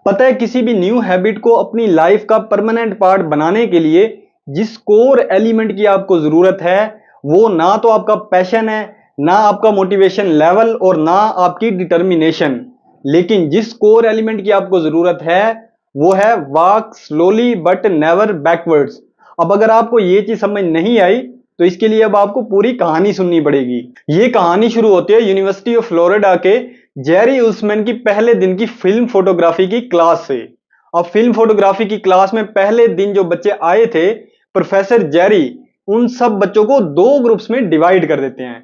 पता है, किसी भी न्यू हैबिट को अपनी लाइफ का परमानेंट पार्ट बनाने के लिए जिस कोर एलिमेंट की आपको जरूरत है, वो ना तो आपका पैशन है, ना आपका मोटिवेशन लेवल और ना आपकी डिटर्मिनेशन। लेकिन जिस कोर एलिमेंट की आपको जरूरत है वो है walk slowly but never backwards. अब अगर आपको ये चीज समझ नहीं आई तो इसके लिए अब आपको पूरी कहानी सुननी पड़ेगी। ये कहानी शुरू होती है यूनिवर्सिटी ऑफ फ्लोरिडा के जेरी उस्मैन की पहले दिन की फिल्म फोटोग्राफी की क्लास से। अब फिल्म फोटोग्राफी की क्लास में पहले दिन जो बच्चे आए थे, प्रोफेसर जेरी उन सब बच्चों को दो ग्रुप्स में डिवाइड कर देते हैं।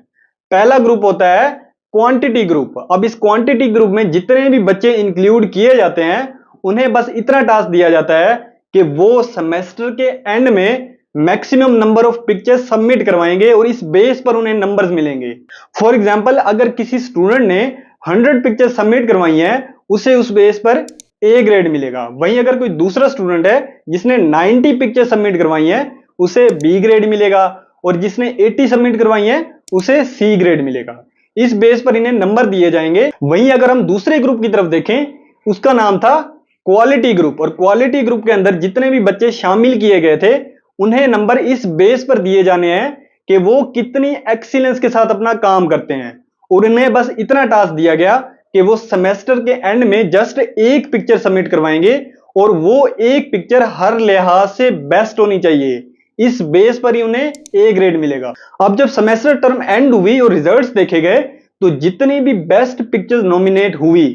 पहला ग्रुप होता है क्वांटिटी ग्रुप। अब इस क्वांटिटी ग्रुप में जितने भी बच्चे इंक्लूड किए जाते हैं उन्हें बस इतना टास्क दिया जाता है कि वो सेमेस्टर के एंड में maximum number of pictures submit करवाएंगे और इस बेस पर उन्हें नंबर्स मिलेंगे। फॉर एग्जांपल, अगर किसी स्टूडेंट ने 100 पिक्चर्स सबमिट करवाई हैं, उसे उस बेस पर ए ग्रेड मिलेगा। वहीं अगर कोई दूसरा स्टूडेंट है जिसने 90 पिक्चर्स सबमिट करवाई हैं, उसे बी ग्रेड मिलेगा, और जिसने 80 सबमिट करवाई हैं उसे सी ग्रेड मिलेगा। इस बेस पर इन्हें नंबर दिए जाएंगे। वहीं अगर हम दूसरे ग्रुप की तरफ देखें, उसका नाम था क्वालिटी ग्रुप, और क्वालिटी ग्रुप के अंदर जितने भी बच्चे शामिल किए गए थे उन्हें नंबर इस बेस पर दिए जाने हैं कि वो कितनी एक्सीलेंस के साथ अपना काम करते हैं। और उन्हें बस इतना टास्क दिया गया कि वो सेमेस्टर के एंड में जस्ट एक पिक्चर सबमिट करवाएंगे और वो एक पिक्चर हर लिहाज से बेस्ट होनी चाहिए। इस बेस पर ही उन्हें ए ग्रेड मिलेगा। अब जब सेमेस्टर टर्म एंड हुई और रिजल्ट्स देखे गए तो जितनी भी बेस्ट पिक्चर्स नॉमिनेट हुई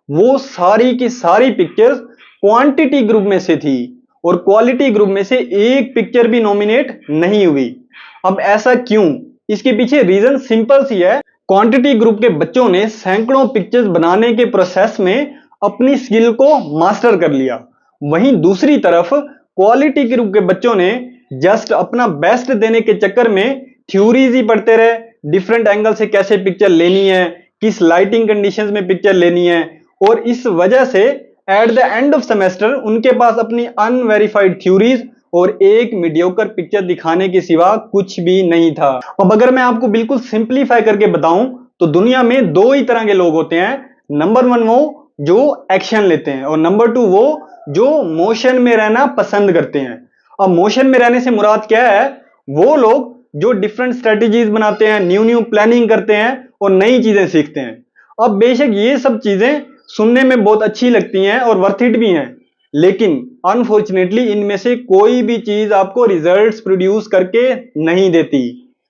वो सारी की सारी पिक्चर्स क्वांटिटी ग्रुप में से थी और क्वालिटी ग्रुप में से एक पिक्चर भी नॉमिनेट नहीं हुई। अब ऐसा क्यों? इसके पीछे रीजन सिंपल सी है। क्वांटिटी ग्रुप के बच्चों ने सैकड़ों पिक्चर्स बनाने के प्रोसेस में अपनी स्किल को मास्टर कर लिया। वहीं दूसरी तरफ क्वालिटी ग्रुप के बच्चों ने जस्ट अपना बेस्ट देने के चक्कर में थ्योरीज ही पढ़ते रहे, डिफरेंट एंगल से कैसे पिक्चर लेनी है, किस लाइटिंग कंडीशंस में पिक्चर लेनी है, और इस वजह से at the end of semester उनके पास अपनी अनवेरिफाइड थ्योरीज और एक मीडियोकर पिक्चर दिखाने के सिवा कुछ भी नहीं था। अब अगर मैं आपको बिल्कुल सिंपलीफाई करके बताऊं तो दुनिया में दो ही तरह के लोग होते हैं। नंबर 1 वो जो एक्शन लेते हैं और नंबर 2 वो जो मोशन में रहना पसंद करते हैं। अब मोशन में रहने से मुराद क्या है? वो लोग जो डिफरेंट स्ट्रेटेजीज बनाते हैं, न्यू प्लानिंग करते हैं और नई चीजें सीखते हैं। अब बेशक ये सब चीजें सुनने में बहुत अच्छी लगती हैं और वर्थ इट भी हैं, लेकिन अनफॉर्चुनेटली इनमें से कोई भी चीज आपको रिजल्ट्स प्रोड्यूस करके नहीं देती।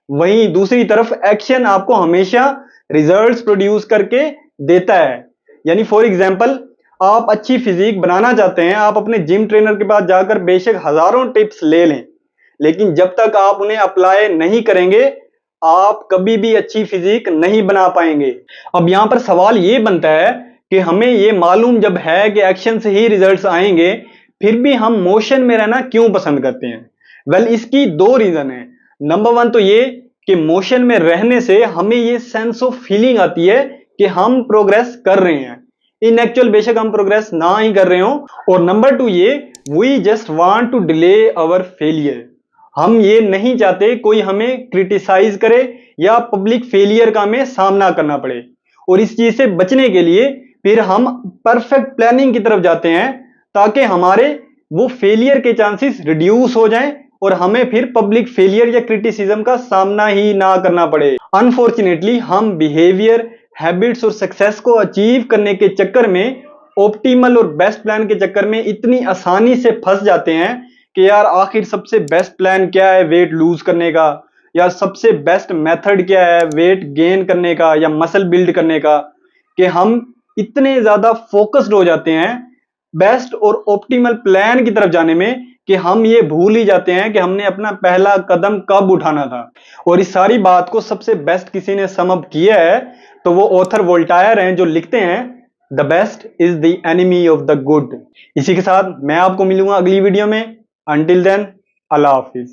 वहीं दूसरी तरफ एक्शन आपको हमेशा रिजल्ट्स प्रोड्यूस करके देता है। यानी फॉर एग्जांपल, आप अच्छी फिजिक बनाना चाहते हैं, आप अपने जिम ट्रेनर के पास जाकर बेशक हजारों टिप्स ले लें, लेकिन जब तक आप उन्हें अप्लाई नहीं करेंगे आप कभी भी अच्छी फिजिक नहीं बना पाएंगे। अब यहां पर सवाल ये बनता है कि हमें ये मालूम जब है कि एक्शन से ही रिजल्ट्स आएंगे, फिर भी हम मोशन में रहना क्यों पसंद करते हैं? वेल, इसकी दो रीजन है। नंबर 1 तो ये कि मोशन में रहने से हमें ये सेंस ऑफ फीलिंग आती है कि हम प्रोग्रेस कर रहे हैं, इन एक्चुअल बेशक हम प्रोग्रेस ना ही कर रहे हो। और नंबर 2 ये, we just want to delay our failure. हम ये नहीं चाहते कोई हमें क्रिटिसाइज करे या पब्लिक फेलियर का हमें सामना करना पड़े, और इस चीज से बचने के लिए फिर हम परफेक्ट प्लानिंग की तरफ जाते हैं ताकि हमारे वो फेलियर के चांसेस रिड्यूस हो जाएं और हमें फिर पब्लिक फेलियर या क्रिटिसिज्म का सामना ही ना करना पड़े। अनफॉर्चुनेटली हम बिहेवियर, हैबिट्स और सक्सेस को अचीव करने के चक्कर में, ऑप्टिमल और बेस्ट प्लान के चक्कर में इतनी आसानी से फंस जाते हैं कि यार आखिर सबसे बेस्ट प्लान क्या है वेट लूज करने का, या सबसे बेस्ट मेथड क्या है वेट गेन करने का या मसल बिल्ड करने का, कि हम इतने ज्यादा फोकस्ड हो जाते हैं बेस्ट और ऑप्टिमल प्लान की तरफ जाने में कि हम ये भूल ही जाते हैं कि हमने अपना पहला कदम कब उठाना था। और इस सारी बात को सबसे बेस्ट किसी ने सम अप किया है तो वो ऑथर वोल्टायर हैं, जो लिखते हैं the best is the enemy of the good. इसी के साथ मैं आपको मिलूंगा अगली वीडियो में। अंटिल देन, अल्लाह हाफिज।